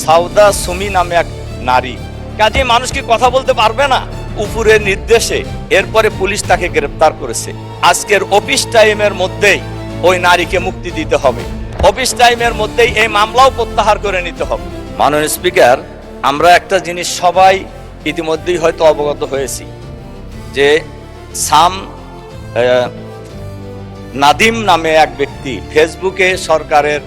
সাউদা সুমি নামে এক নারী। কাজে মানুষ কি কথা বলতে পারবে না? উপরের নির্দেশে এরপরে পুলিশ তাকে গ্রেফতার করেছে। আজকের অফিস টাইমের মধ্যেই ওই নারীকে মুক্তি দিতে হবে, অফিস টাইমের মধ্যেই এই মামলাও প্রত্যাহার করে নিতে হবে। মাননীয় স্পিকার, আমরা একটা জিনিস সবাই ইতিমধ্যেই হয়তো অবগত হয়েছি যে নাদিম নামে এক ব্যক্তি ফেসবুকে সরকারের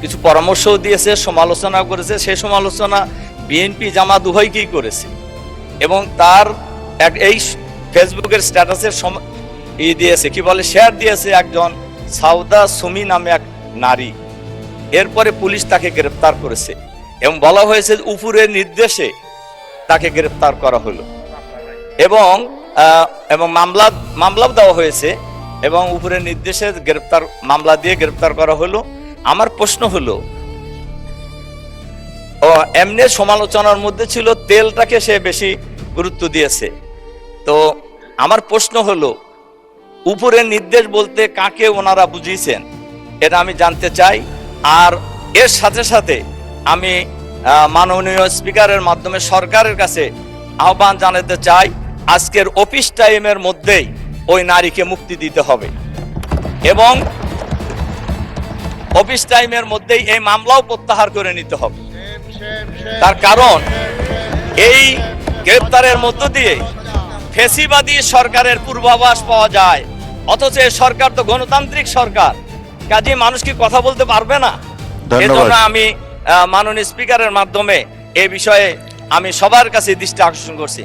কিছু পরামর্শও দিয়েছে, সমালোচনা করেছে। সেই সমালোচনা বিএনপি জামাত উভয়কেই করেছে এবং তার এই ফেসবুকের স্ট্যাটাসের দিয়েছে, কি বলে, শেয়ার দিয়েছে একজন সাউদা সুমি নামে এক নারী। এরপরে পুলিশ তাকে গ্রেফতার করেছে এবং বলা হয়েছে উপরের নির্দেশে তাকে গ্রেফতার করা হলো এবং মামলা দেওয়া হয়েছে এবং উপরের নির্দেশে মামলা দিয়ে গ্রেফতার করা হলো। আমার প্রশ্ন হলো, এমনি সমালোচনার মধ্যে ছিল তেলটাকে সে বেশি গুরুত্ব দিয়েছে। তো আমার প্রশ্ন হলো, উপরের নির্দেশ বলতে কাকে ওনারা বুঝিয়েছেন এটা আমি জানতে চাই। আর এর সাথে সাথে আমি মাননীয় স্পিকারের মাধ্যমে সরকারের কাছে আহ্বান জানাতে চাই, আজকের অফিস টাইমের মধ্যেই ওই নারীকে মুক্তি দিতে হবে এবং অফিস টাইমের মধ্যেই এই মামলাও প্রত্যাহার করে নিতে হবে। তার কারণ এই গ্রেফতারের মধ্য দিয়ে ফ্যাসিবাদী সরকারের পূর্বাভাস পাওয়া যায়, অথচ এই সরকার তো গণতান্ত্রিক সরকার। কাজে মানুষ কি কথা বলতে পারবে না? এজন্য আমি মাননীয় স্পিকারের মাধ্যমে এই বিষয়ে আমি সবার কাছে দৃষ্টি আকর্ষণ করছি।